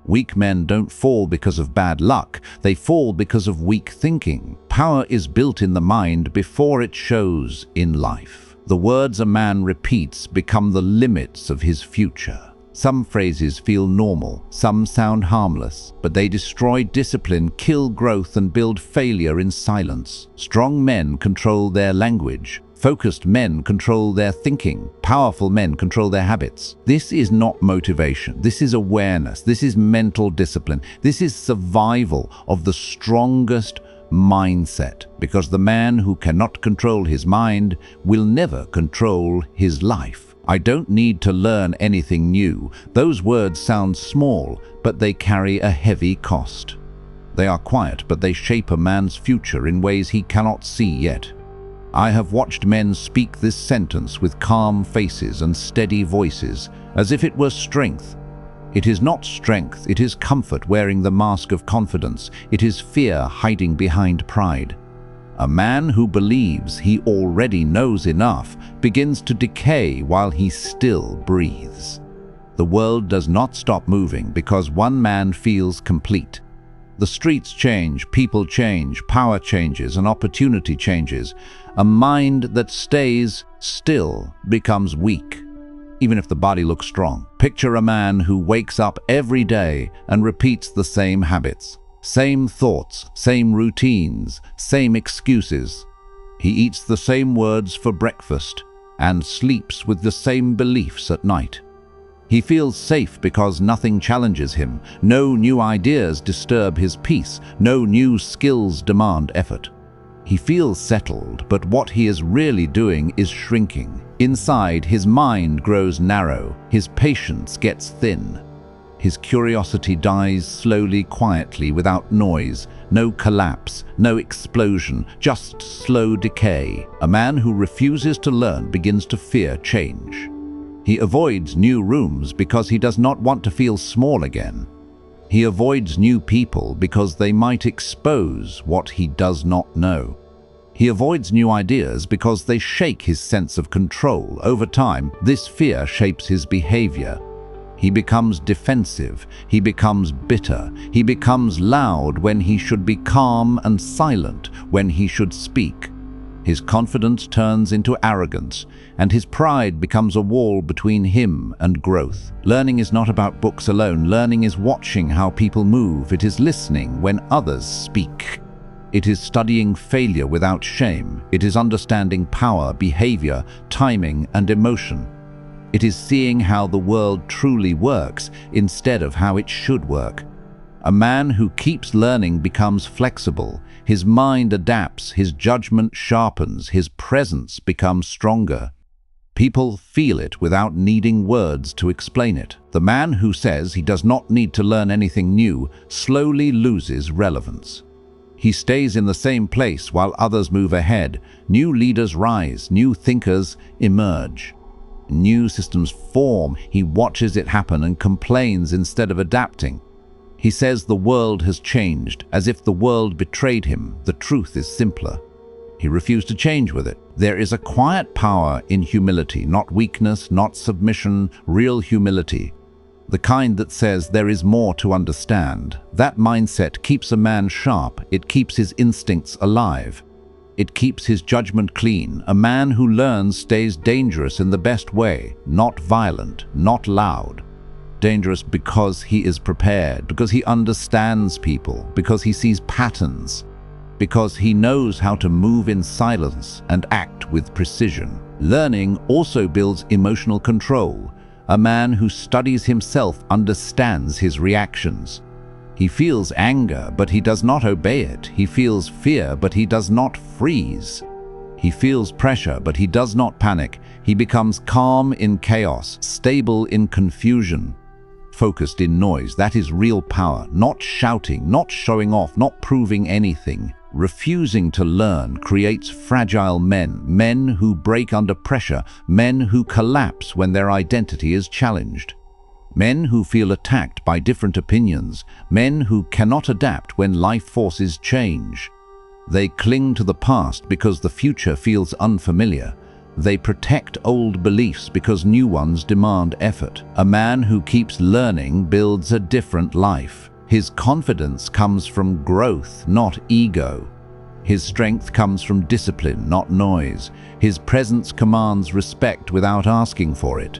Weak men don't fall because of bad luck, they fall because of weak thinking. Power is built in the mind before it shows in life. The words a man repeats become the limits of his future. Some phrases feel normal, some sound harmless, but they destroy discipline, kill growth, and build failure in silence. Strong men control their language. Focused men control their thinking. Powerful men control their habits. This is not motivation. This is awareness. This is mental discipline. This is survival of the strongest mindset, because the man who cannot control his mind will never control his life. I don't need to learn anything new. Those words sound small, but they carry a heavy cost. They are quiet, but they shape a man's future in ways he cannot see yet. I have watched men speak this sentence with calm faces and steady voices, as if it were strength. It is not strength, it is comfort wearing the mask of confidence. It is fear hiding behind pride. A man who believes he already knows enough begins to decay while he still breathes. The world does not stop moving because one man feels complete. The streets change, people change, power changes, and opportunity changes. A mind that stays still becomes weak, even if the body looks strong. Picture a man who wakes up every day and repeats the same habits, same thoughts, same routines, same excuses. He eats the same words for breakfast and sleeps with the same beliefs at night. He feels safe because nothing challenges him. No new ideas disturb his peace. No new skills demand effort. He feels settled, but what he is really doing is shrinking. Inside, his mind grows narrow. His patience gets thin. His curiosity dies slowly, quietly, without noise. No collapse, no explosion, just slow decay. A man who refuses to learn begins to fear change. He avoids new rooms because he does not want to feel small again. He avoids new people because they might expose what he does not know. He avoids new ideas because they shake his sense of control. Over time, this fear shapes his behavior. He becomes defensive. He becomes bitter. He becomes loud when he should be calm and silent when he should speak. His confidence turns into arrogance, and his pride becomes a wall between him and growth. Learning is not about books alone. Learning is watching how people move. It is listening when others speak. It is studying failure without shame. It is understanding power, behavior, timing, and emotion. It is seeing how the world truly works instead of how it should work. A man who keeps learning becomes flexible. His mind adapts, his judgment sharpens, his presence becomes stronger. People feel it without needing words to explain it. The man who says he does not need to learn anything new slowly loses relevance. He stays in the same place while others move ahead. New leaders rise, new thinkers emerge. New systems form. He watches it happen and complains instead of adapting. He says the world has changed, as if the world betrayed him. The truth is simpler. He refused to change with it. There is a quiet power in humility, not weakness, not submission, real humility. The kind that says there is more to understand. That mindset keeps a man sharp. It keeps his instincts alive. It keeps his judgment clean. A man who learns stays dangerous in the best way, not violent, not loud. Dangerous because he is prepared, because he understands people, because he sees patterns, because he knows how to move in silence and act with precision. Learning also builds emotional control. A man who studies himself understands his reactions. He feels anger, but he does not obey it. He feels fear, but he does not freeze. He feels pressure, but he does not panic. He becomes calm in chaos, stable in confusion, focused in noise. That is real power. Not shouting, not showing off, not proving anything. Refusing to learn creates fragile men, men who break under pressure, men who collapse when their identity is challenged, men who feel attacked by different opinions, men who cannot adapt when life forces change. They cling to the past because the future feels unfamiliar. They protect old beliefs because new ones demand effort. A man who keeps learning builds a different life. His confidence comes from growth, not ego. His strength comes from discipline, not noise. His presence commands respect without asking for it.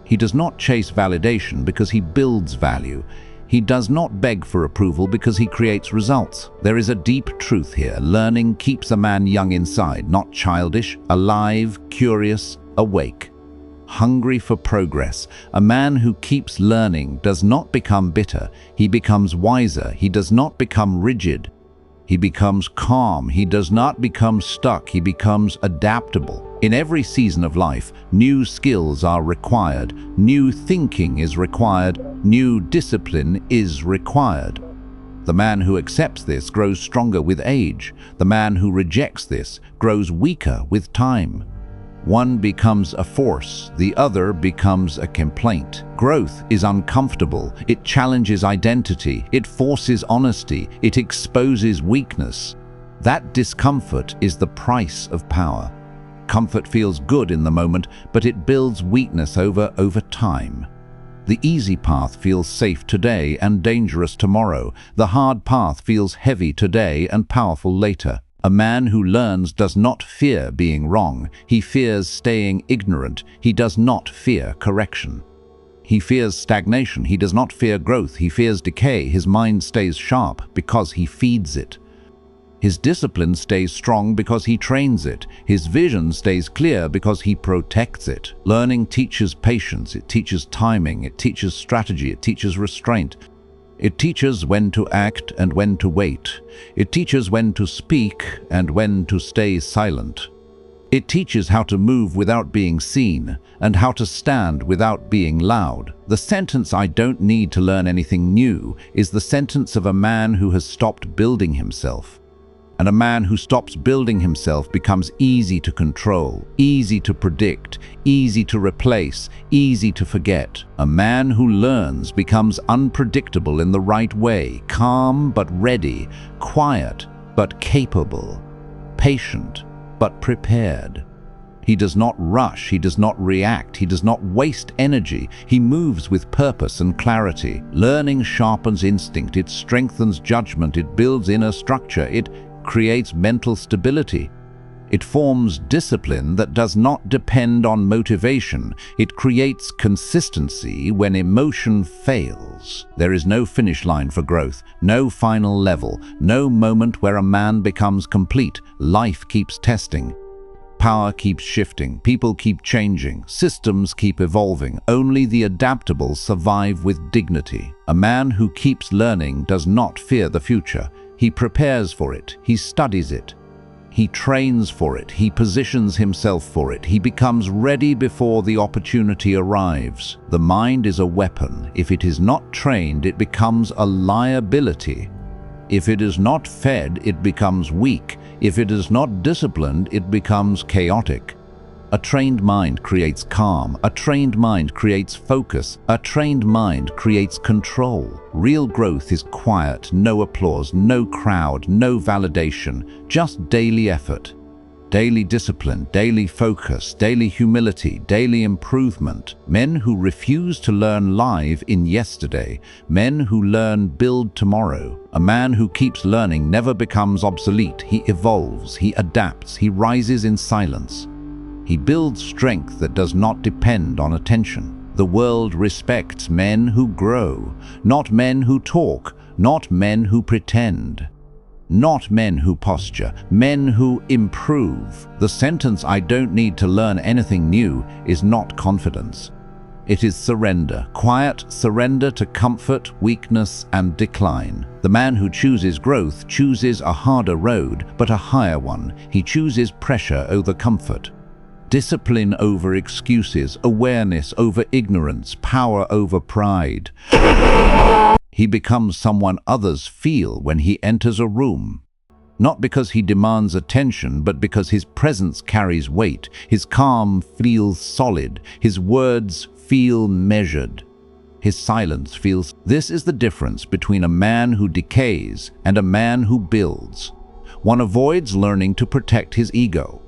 He does not chase validation because he builds value. He does not beg for approval because he creates results. There is a deep truth here. Learning keeps a man young inside, not childish, alive, curious, awake, hungry for progress. A man who keeps learning does not become bitter. He becomes wiser. He does not become rigid. He becomes calm. He does not become stuck. He becomes adaptable. In every season of life, new skills are required. New thinking is required. New discipline is required. The man who accepts this grows stronger with age. The man who rejects this grows weaker with time. One becomes a force, the other becomes a complaint. Growth is uncomfortable. It challenges identity. It forces honesty. It exposes weakness. That discomfort is the price of power. Comfort feels good in the moment, but it builds weakness over time. The easy path feels safe today and dangerous tomorrow. The hard path feels heavy today and powerful later. A man who learns does not fear being wrong. He fears staying ignorant. He does not fear correction. He fears stagnation. He does not fear growth. He fears decay. His mind stays sharp because he feeds it. His discipline stays strong because he trains it. His vision stays clear because he protects it. Learning teaches patience. It teaches timing. It teaches strategy. It teaches restraint. It teaches when to act and when to wait. It teaches when to speak and when to stay silent. It teaches how to move without being seen and how to stand without being loud. The sentence, "I don't need to learn anything new," is the sentence of a man who has stopped building himself. And a man who stops building himself becomes easy to control, easy to predict, easy to replace, easy to forget. A man who learns becomes unpredictable in the right way, calm but ready, quiet but capable, patient but prepared. He does not rush, he does not react, he does not waste energy. He moves with purpose and clarity. Learning sharpens instinct, it strengthens judgment, it builds inner structure, it creates mental stability. It forms discipline that does not depend on motivation. It creates consistency when emotion fails. There is no finish line for growth, no final level, no moment where a man becomes complete. Life keeps testing. Power keeps shifting, people keep changing, systems keep evolving. Only the adaptable survive with dignity. A man who keeps learning does not fear the future. He prepares for it, he studies it, he trains for it, he positions himself for it, he becomes ready before the opportunity arrives. The mind is a weapon. If it is not trained, it becomes a liability. If it is not fed, it becomes weak. If it is not disciplined, it becomes chaotic. A trained mind creates calm. A trained mind creates focus. A trained mind creates control. Real growth is quiet, no applause, no crowd, no validation, just daily effort. Daily discipline, daily focus, daily humility, daily improvement. Men who refuse to learn live in yesterday. Men who learn build tomorrow. A man who keeps learning never becomes obsolete. He evolves, he adapts, he rises in silence. He builds strength that does not depend on attention. The world respects men who grow, not men who talk, not men who pretend, not men who posture, men who improve. The sentence, "I don't need to learn anything new," is not confidence. It is surrender, quiet surrender to comfort, weakness, and decline. The man who chooses growth chooses a harder road, but a higher one. He chooses pressure over comfort. Discipline over excuses, awareness over ignorance, power over pride. He becomes someone others feel when he enters a room. Not because he demands attention, but because his presence carries weight. His calm feels solid. His words feel measured. His silence feels... This is the difference between a man who decays and a man who builds. One avoids learning to protect his ego.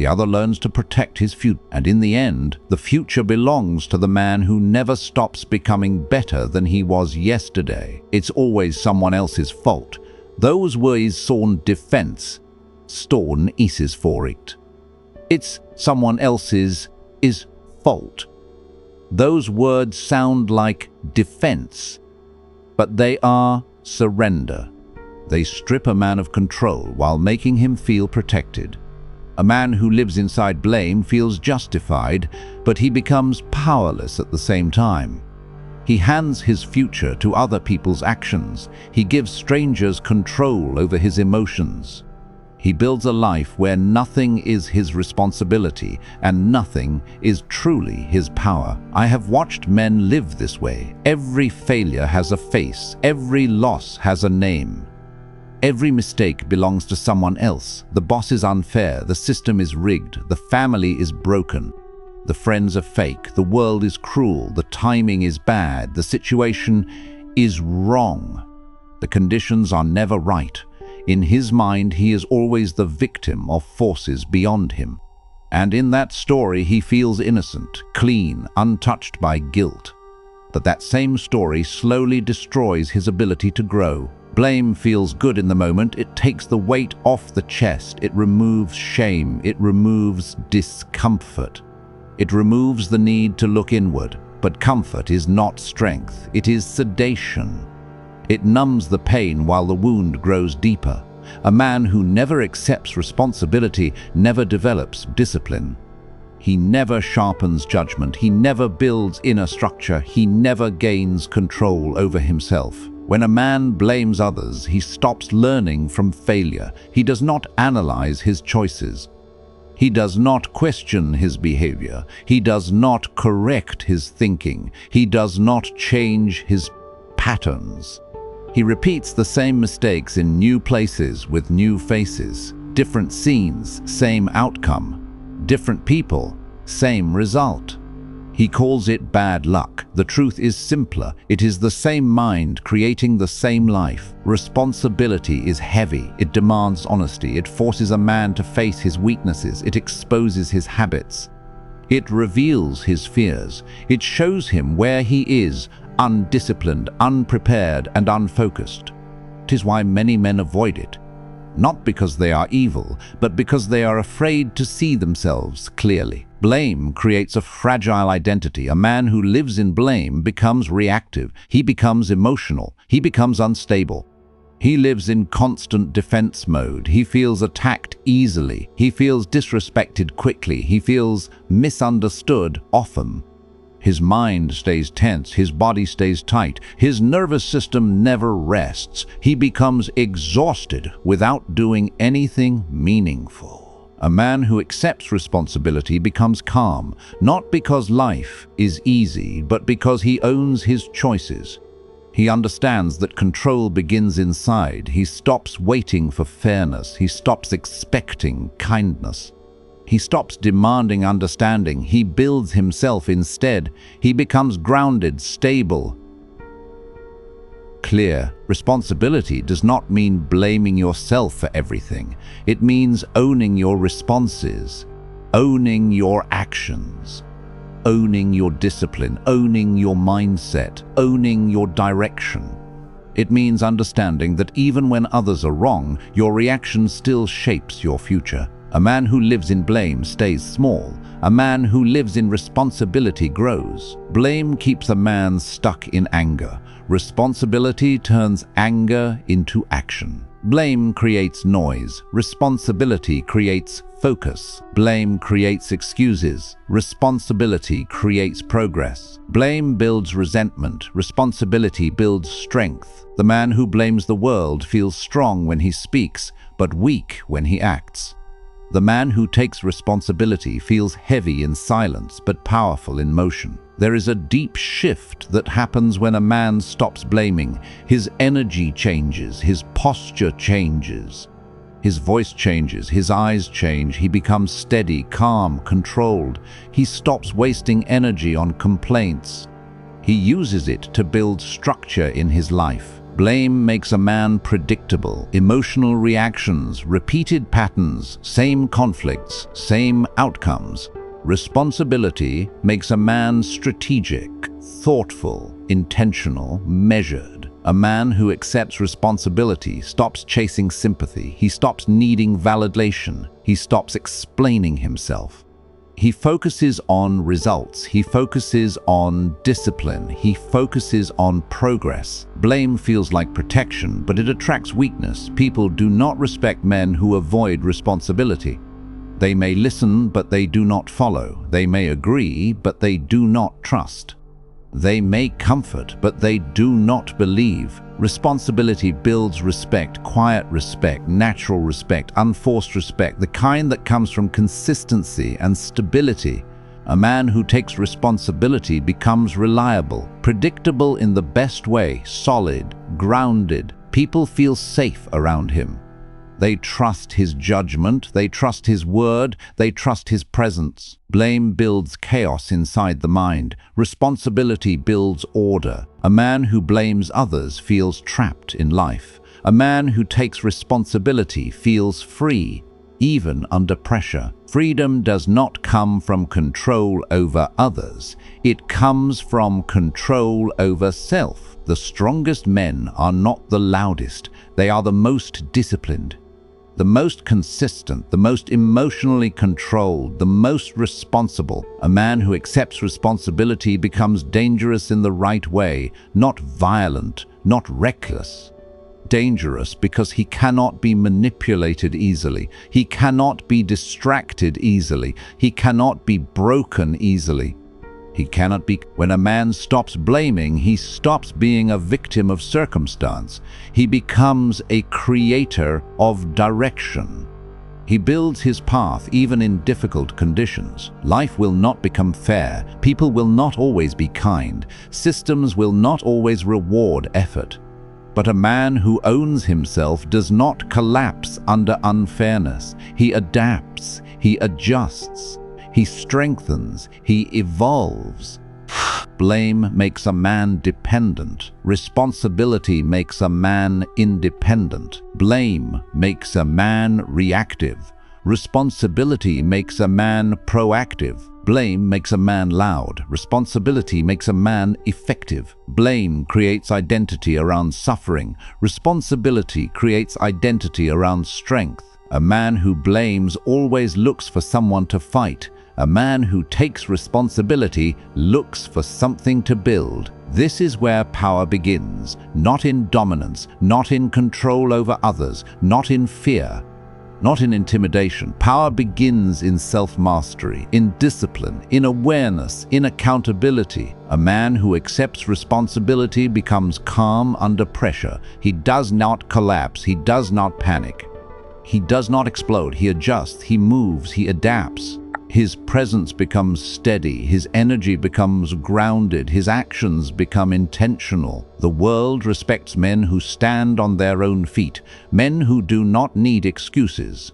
The other learns to protect his future. And in the end, the future belongs to the man who never stops becoming better than he was yesterday. It's always someone else's fault. Those words sån defense, storn isis förigt. It's someone else's is fault. Those words sound like defense, but they are surrender. They strip a man of control while making him feel protected. A man who lives inside blame feels justified, but he becomes powerless at the same time. He hands his future to other people's actions. He gives strangers control over his emotions. He builds a life where nothing is his responsibility and nothing is truly his power. I have watched men live this way. Every failure has a face. Every loss has a name. Every mistake belongs to someone else. The boss is unfair. The system is rigged. The family is broken. The friends are fake. The world is cruel. The timing is bad. The situation is wrong. The conditions are never right. In his mind, he is always the victim of forces beyond him. And in that story, he feels innocent, clean, untouched by guilt. But that same story slowly destroys his ability to grow. Blame feels good in the moment. It takes the weight off the chest. It removes shame. It removes discomfort. It removes the need to look inward. But comfort is not strength. It is sedation. It numbs the pain while the wound grows deeper. A man who never accepts responsibility never develops discipline. He never sharpens judgment. He never builds inner structure. He never gains control over himself. When a man blames others, he stops learning from failure. He does not analyze his choices. He does not question his behavior. He does not correct his thinking. He does not change his patterns. He repeats the same mistakes in new places with new faces. Different scenes, same outcome. Different people, same result. He calls it bad luck. The truth is simpler. It is the same mind creating the same life. Responsibility is heavy. It demands honesty. It forces a man to face his weaknesses. It exposes his habits. It reveals his fears. It shows him where he is, undisciplined, unprepared, and unfocused. It is why many men avoid it. Not because they are evil, but because they are afraid to see themselves clearly. Blame creates a fragile identity. A man who lives in blame becomes reactive. He becomes emotional. He becomes unstable. He lives in constant defense mode. He feels attacked easily. He feels disrespected quickly. He feels misunderstood often. His mind stays tense, his body stays tight, his nervous system never rests. He becomes exhausted without doing anything meaningful. A man who accepts responsibility becomes calm, not because life is easy, but because he owns his choices. He understands that control begins inside. He stops waiting for fairness. He stops expecting kindness. He stops demanding understanding. He builds himself instead. He becomes grounded, stable, clear. Responsibility does not mean blaming yourself for everything. It means owning your responses, owning your actions, owning your discipline, owning your mindset, owning your direction. It means understanding that even when others are wrong, your reaction still shapes your future. A man who lives in blame stays small. A man who lives in responsibility grows. Blame keeps a man stuck in anger. Responsibility turns anger into action. Blame creates noise. Responsibility creates focus. Blame creates excuses. Responsibility creates progress. Blame builds resentment. Responsibility builds strength. The man who blames the world feels strong when he speaks, but weak when he acts. The man who takes responsibility feels heavy in silence but powerful in motion. There is a deep shift that happens when a man stops blaming. His energy changes, his posture changes, his voice changes, his eyes change. He becomes steady, calm, controlled. He stops wasting energy on complaints. He uses it to build structure in his life. Blame makes a man predictable. Emotional reactions, repeated patterns, same conflicts, same outcomes. Responsibility makes a man strategic, thoughtful, intentional, measured. A man who accepts responsibility stops chasing sympathy. He stops needing validation. He stops explaining himself. He focuses on results. He focuses on discipline. He focuses on progress. Blame feels like protection, but it attracts weakness. People do not respect men who avoid responsibility. They may listen, but they do not follow. They may agree, but they do not trust. They may comfort, but they do not believe. Responsibility builds respect, quiet respect, natural respect, unforced respect, the kind that comes from consistency and stability. A man who takes responsibility becomes reliable, predictable in the best way, solid, grounded. People feel safe around him. They trust his judgment, they trust his word, they trust his presence. Blame builds chaos inside the mind. Responsibility builds order. A man who blames others feels trapped in life. A man who takes responsibility feels free, even under pressure. Freedom does not come from control over others. It comes from control over self. The strongest men are not the loudest. They are the most disciplined, the most consistent, the most emotionally controlled, the most responsible. A man who accepts responsibility becomes dangerous in the right way, not violent, not reckless. Dangerous because he cannot be manipulated easily. He cannot be distracted easily. He cannot be broken easily. He cannot be. When a man stops blaming, he stops being a victim of circumstance. He becomes a creator of direction. He builds his path even in difficult conditions. Life will not become fair. People will not always be kind. Systems will not always reward effort. But a man who owns himself does not collapse under unfairness. He adapts. He adjusts. He strengthens, he evolves. Blame makes a man dependent. Responsibility makes a man independent. Blame makes a man reactive. Responsibility makes a man proactive. Blame makes a man loud. Responsibility makes a man effective. Blame creates identity around suffering. Responsibility creates identity around strength. A man who blames always looks for someone to fight. A man who takes responsibility looks for something to build. This is where power begins, not in dominance, not in control over others, not in fear, not in intimidation. Power begins in self-mastery, in discipline, in awareness, in accountability. A man who accepts responsibility becomes calm under pressure. He does not collapse, he does not panic. He does not explode, he adjusts, he moves, he adapts. His presence becomes steady, his energy becomes grounded, his actions become intentional. The world respects men who stand on their own feet, men who do not need excuses,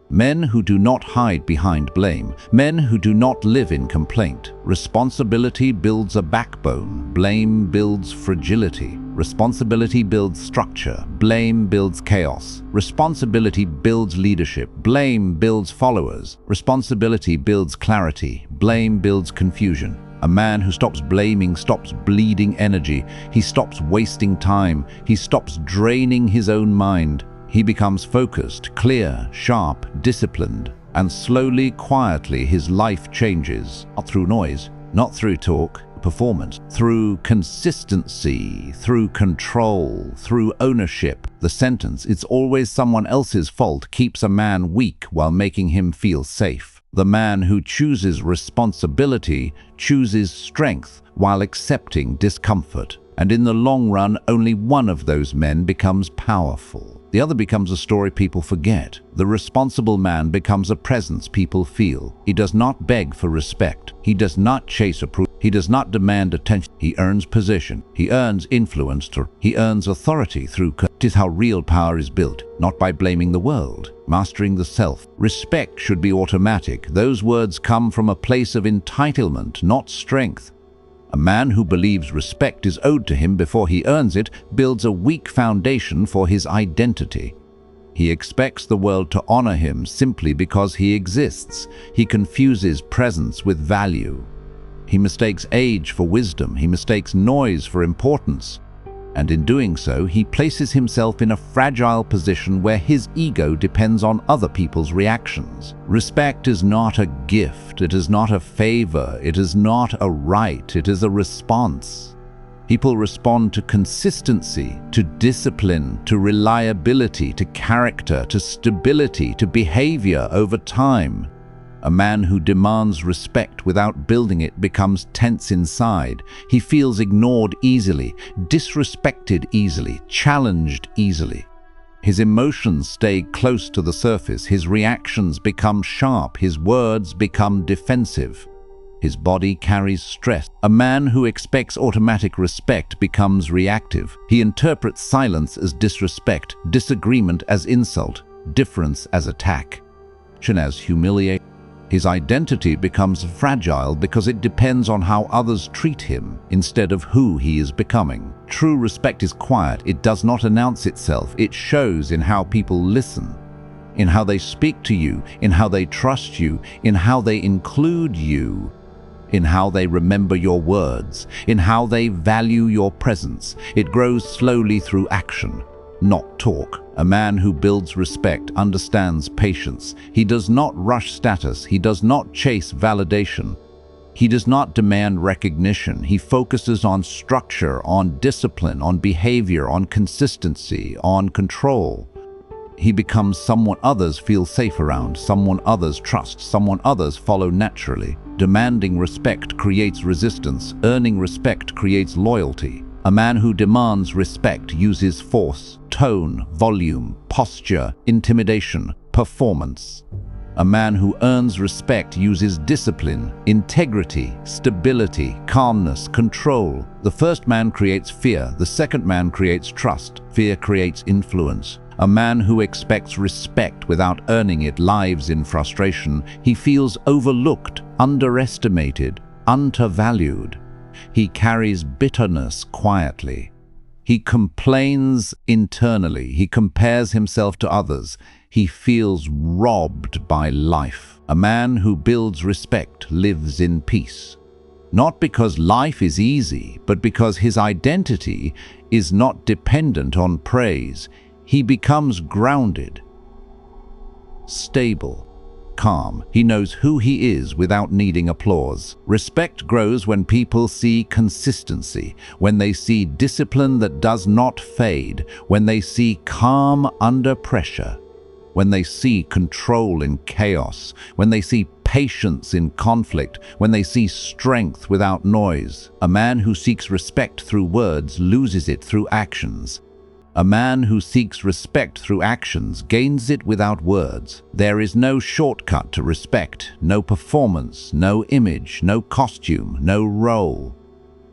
men who do not hide behind blame, men who do not live in complaint. Responsibility builds a backbone, blame builds fragility. Responsibility builds structure, blame builds chaos. Responsibility builds leadership, blame builds followers. Responsibility builds clarity, blame builds confusion. A man who stops blaming stops bleeding energy. He stops wasting time. He stops draining his own mind. He becomes focused, clear, sharp, disciplined, and slowly, quietly his life changes. Not through noise, not through talk, performance, through consistency, through control, through ownership. The sentence, "It's always someone else's fault," keeps a man weak while making him feel safe. The man who chooses responsibility chooses strength while accepting discomfort. And in the long run, only one of those men becomes powerful. The other becomes a story people forget. The responsible man becomes a presence people feel. He does not beg for respect. He does not chase approval. He does not demand attention. He earns position. He earns influence. He earns authority through. It is how real power is built, not by blaming the world, mastering the self. Respect should be automatic. Those words come from a place of entitlement, not strength. A man who believes respect is owed to him before he earns it builds a weak foundation for his identity. He expects the world to honor him simply because he exists. He confuses presence with value. He mistakes age for wisdom. He mistakes noise for importance. And in doing so, he places himself in a fragile position where his ego depends on other people's reactions. Respect is not a gift. It is not a favor. It is not a right. It is a response. People respond to consistency, to discipline, to reliability, to character, to stability, to behavior over time. A man who demands respect without building it becomes tense inside. He feels ignored easily, disrespected easily, challenged easily. His emotions stay close to the surface. His reactions become sharp. His words become defensive. His body carries stress. A man who expects automatic respect becomes reactive. He interprets silence as disrespect, disagreement as insult, difference as attack, as humiliation. His identity becomes fragile because it depends on how others treat him instead of who he is becoming. True respect is quiet. It does not announce itself. It shows in how people listen, in how they speak to you, in how they trust you, in how they include you, in how they remember your words, in how they value your presence. It grows slowly through action, not talk. A man who builds respect understands patience. He does not rush status. He does not chase validation. He does not demand recognition. He focuses on structure, on discipline, on behavior, on consistency, on control. He becomes someone others feel safe around, someone others trust, someone others follow naturally. Demanding respect creates resistance. Earning respect creates loyalty. A man who demands respect uses force, tone, volume, posture, intimidation, performance. A man who earns respect uses discipline, integrity, stability, calmness, control. The first man creates fear. The second man creates trust. Fear creates influence. A man who expects respect without earning it lives in frustration. He feels overlooked, underestimated, undervalued. He carries bitterness quietly. He complains internally. He compares himself to others. He feels robbed by life. A man who builds respect lives in peace. Not because life is easy, but because his identity is not dependent on praise. He becomes grounded, stable, calm. He knows who he is without needing applause. Respect grows when people see consistency, when they see discipline that does not fade, when they see calm under pressure, when they see control in chaos, when they see patience in conflict, when they see strength without noise. A man who seeks respect through words loses it through actions. A man who seeks respect through actions gains it without words. There is no shortcut to respect, no performance, no image, no costume, no role,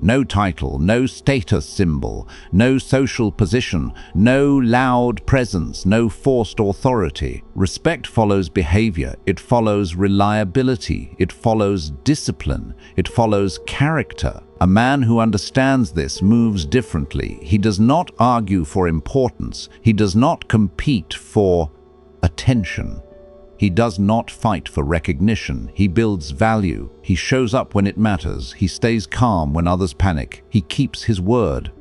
no title, no status symbol, no social position, no loud presence, no forced authority. Respect follows behavior. It follows reliability. It follows discipline. It follows character. A man who understands this moves differently. He does not argue for importance. He does not compete for attention. He does not fight for recognition. He builds value. He shows up when it matters. He stays calm when others panic. He keeps his word.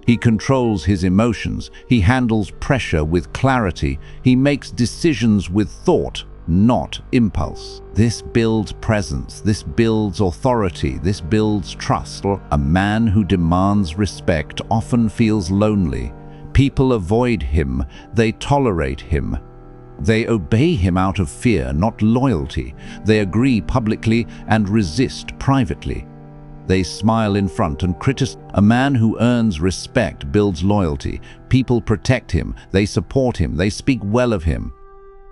He controls his emotions. He handles pressure with clarity. He makes decisions with thought, not impulse. This builds presence. This builds authority. This builds trust. A man who demands respect often feels lonely. People avoid him. They tolerate him. They obey him out of fear, not loyalty. They agree publicly and resist privately. They smile in front and criticize. A man who earns respect builds loyalty. People protect him. They support him. They speak well of him.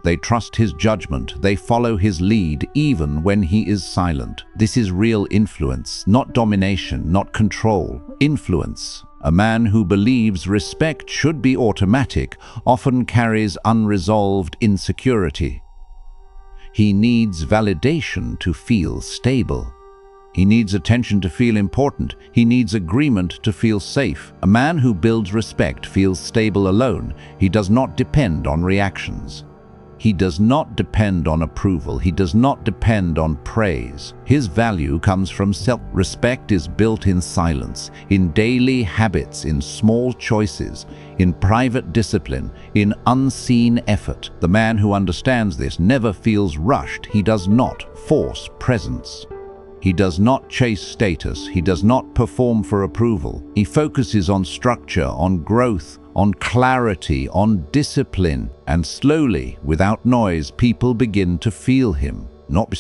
They trust his judgment. They follow his lead even when he is silent. This is real influence, not domination, not control. Influence. A man who believes respect should be automatic often carries unresolved insecurity. He needs validation to feel stable. He needs attention to feel important. He needs agreement to feel safe. A man who builds respect feels stable alone. He does not depend on reactions. He does not depend on approval. He does not depend on praise. His value comes from self. Respect is built in silence, in daily habits, in small choices, in private discipline, in unseen effort. The man who understands this never feels rushed. He does not force presence. He does not chase status. He does not perform for approval. He focuses on structure, on growth, on clarity, on discipline. And slowly, without noise, people begin to feel him. Not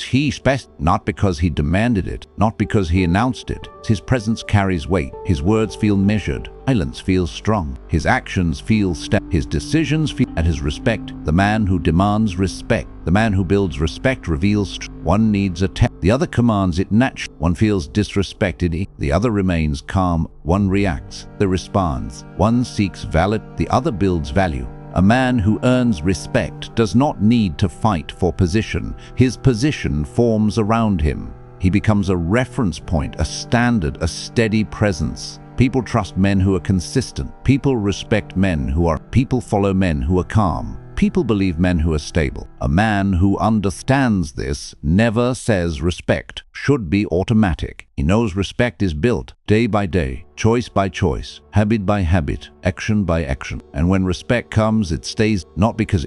because he demanded it, not because he announced it. His presence carries weight. His words feel measured. Silence feels strong. His actions feel his decisions feel. And his respect, the man who demands respect, the man who builds respect reveals one needs attention. The other commands it naturally. One feels disrespected. The other remains calm. One reacts. The responds. One seeks valid. The other builds value. A man who earns respect does not need to fight for position. His position forms around him. He becomes a reference point, a standard, a steady presence. People trust men who are consistent. People respect men who are. People follow men who are calm. People believe men who are stable. A man who understands this never says respect should be automatic. He knows respect is built day by day, choice by choice, habit by habit, action by action. And when respect comes, it stays not because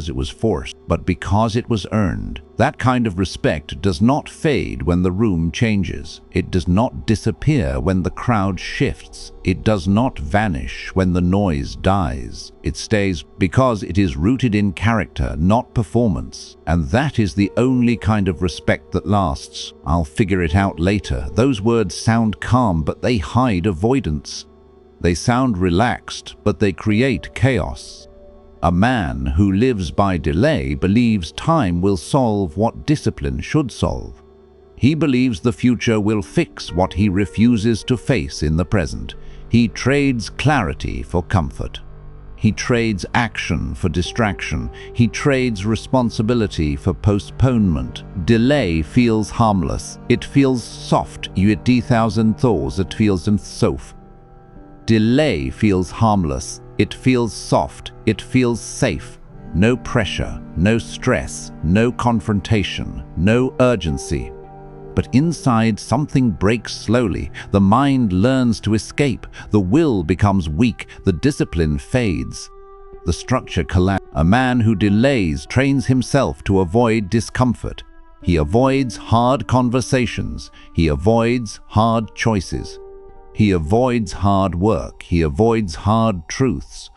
it was forced, but because it was earned. That kind of respect does not fade when the room changes. It does not disappear when the crowd shifts. It does not vanish when the noise dies. It stays because it is rooted in character, not performance. And that is the only kind of respect that lasts. I'll figure it out later. Those words sound calm, but they hide avoidance. They sound relaxed, but they create chaos. A man who lives by delay believes time will solve what discipline should solve. He believes the future will fix what he refuses to face in the present. He trades clarity for comfort. He trades action for distraction. He trades responsibility for postponement. Delay feels harmless. It feels soft. You at 10,000 thoughts, it feels soft. Delay feels harmless. It feels soft. It feels safe. No pressure, no stress, no confrontation, no urgency. But inside, something breaks slowly. The mind learns to escape. The will becomes weak. The discipline fades. The structure collapses. A man who delays trains himself to avoid discomfort. He avoids hard conversations. He avoids hard choices. He avoids hard work. He avoids hard truths.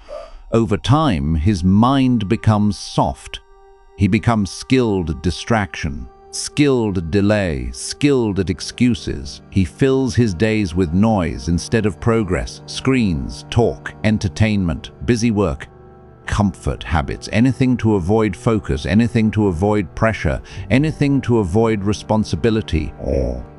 Over time, his mind becomes soft. He becomes skilled at distraction, skilled at delay, skilled at excuses. He fills his days with noise instead of progress, screens, talk, entertainment, busy work, comfort habits, anything to avoid focus, anything to avoid pressure, anything to avoid responsibility.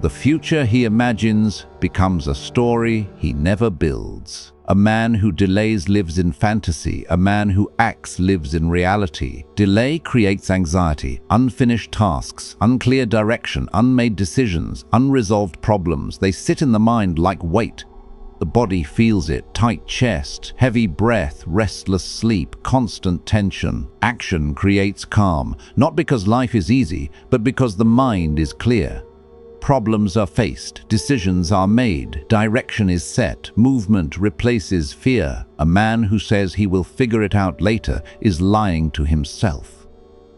The future he imagines becomes a story he never builds. A man who delays lives in fantasy. A man who acts lives in reality. Delay creates anxiety, unfinished tasks, unclear direction, unmade decisions, unresolved problems. They sit in the mind like weight. The body feels it: tight chest, heavy breath, restless sleep, constant tension. Action creates calm, not because life is easy, but because the mind is clear. Problems are faced, decisions are made, direction is set, movement replaces fear. A man who says he will figure it out later is lying to himself.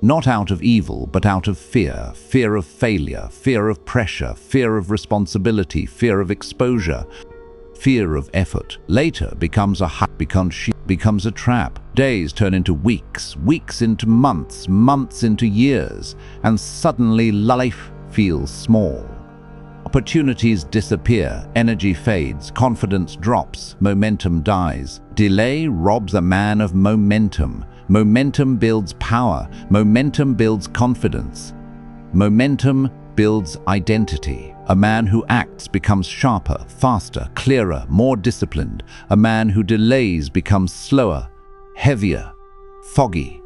Not out of evil, but out of fear. Fear of failure, fear of pressure, fear of responsibility, fear of exposure, fear of effort. Later becomes a trap. Days turn into weeks, weeks into months, months into years, and suddenly life feels small. Opportunities disappear, energy fades, confidence drops, momentum dies. Delay robs a man of momentum. Momentum builds power. Momentum builds confidence. Momentum builds identity. A man who acts becomes sharper, faster, clearer, more disciplined. A man who delays becomes slower, heavier, foggy,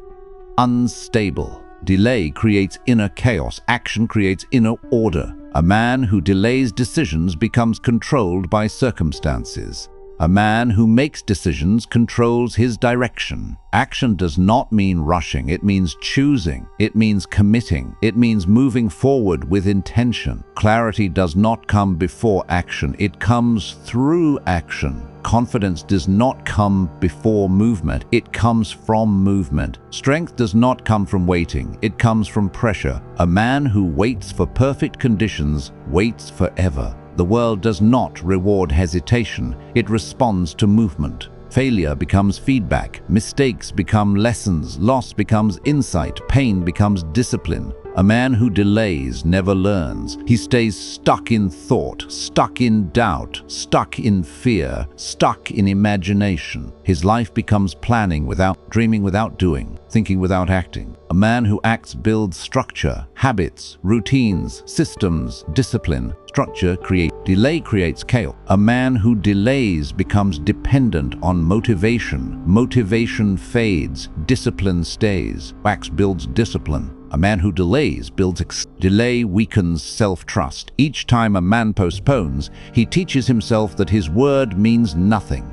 unstable. Delay creates inner chaos. Action creates inner order. A man who delays decisions becomes controlled by circumstances. A man who makes decisions controls his direction. Action does not mean rushing, it means choosing. It means committing. It means moving forward with intention. Clarity does not come before action, it comes through action. Confidence does not come before movement, it comes from movement. Strength does not come from waiting, it comes from pressure. A man who waits for perfect conditions waits forever. The world does not reward hesitation, it responds to movement. Failure becomes feedback, mistakes become lessons, loss becomes insight, pain becomes discipline. A man who delays never learns. He stays stuck in thought, stuck in doubt, stuck in fear, stuck in imagination. His life becomes planning without dreaming, without doing, thinking without acting. A man who acts builds structure, habits, routines, systems, discipline. Structure creates, delay creates chaos. A man who delays becomes dependent on motivation. Motivation fades, discipline stays. Wax builds discipline. A man who delays builds delay weakens self-trust. Each time a man postpones, he teaches himself that his word means nothing.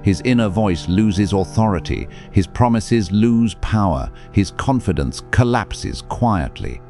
His inner voice loses authority, his promises lose power, his confidence collapses quietly.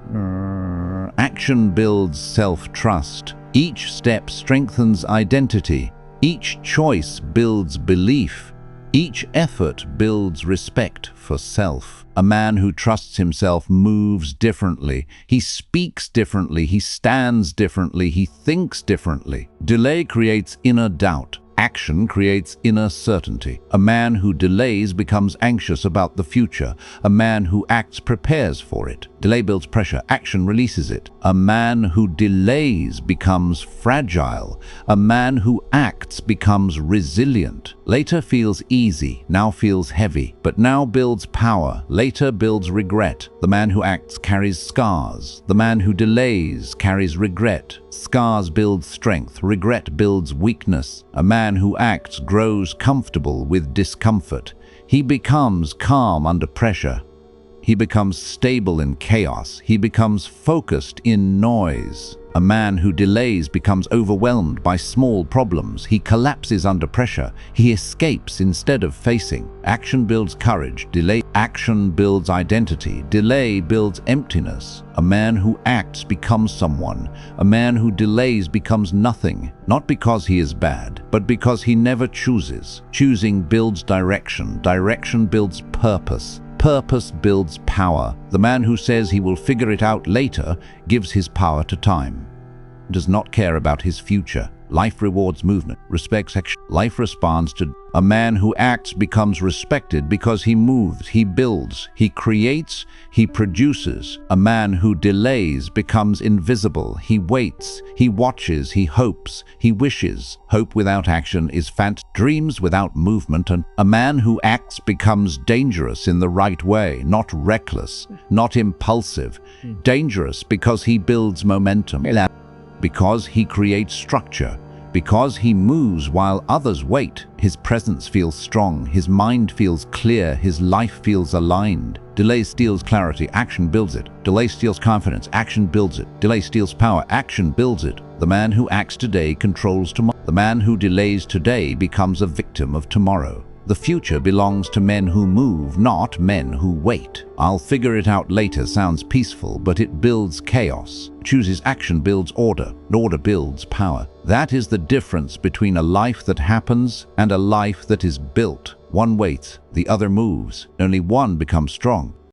Action builds self-trust. Each step strengthens identity. Each choice builds belief. Each effort builds respect for self. A man who trusts himself moves differently. He speaks differently. He stands differently. He thinks differently. Delay creates inner doubt. Action creates inner certainty. A man who delays becomes anxious about the future. A man who acts prepares for it. Delay builds pressure. Action releases it. A man who delays becomes fragile. A man who acts becomes resilient. Later feels easy, now feels heavy, but now builds power. Later builds regret. The man who acts carries scars. The man who delays carries regret. Scars build strength. Regret builds weakness. A man who acts grows comfortable with discomfort. He becomes calm under pressure. He becomes stable in chaos. He becomes focused in noise. A man who delays becomes overwhelmed by small problems. He collapses under pressure. He escapes instead of facing. Action builds courage. Delay. Action builds identity. Delay builds emptiness. A man who acts becomes someone. A man who delays becomes nothing. Not because he is bad, but because he never chooses. Choosing builds direction. Direction builds purpose. Purpose builds power. The man who says he will figure it out later gives his power to time. Does not care about his future. Life rewards movement, respects action. Life responds to. A man who acts becomes respected because he moves, he builds, he creates, he produces. A man who delays becomes invisible. He waits, he watches, he hopes, he wishes. Hope without action is dreams without movement. And a man who acts becomes dangerous in the right way, not reckless, not impulsive. Dangerous because he builds momentum, because he creates structure, because he moves while others wait. His presence feels strong, his mind feels clear, his life feels aligned. Delay steals clarity, action builds it. Delay steals confidence, action builds it. Delay steals power, action builds it. The man who acts today controls tomorrow. The man who delays today becomes a victim of tomorrow. The future belongs to men who move, not men who wait. I'll figure it out later sounds peaceful, but it builds chaos. Chooses action builds order, and order builds power. That is the difference between a life that happens and a life that is built. One waits, the other moves. Only one becomes strong.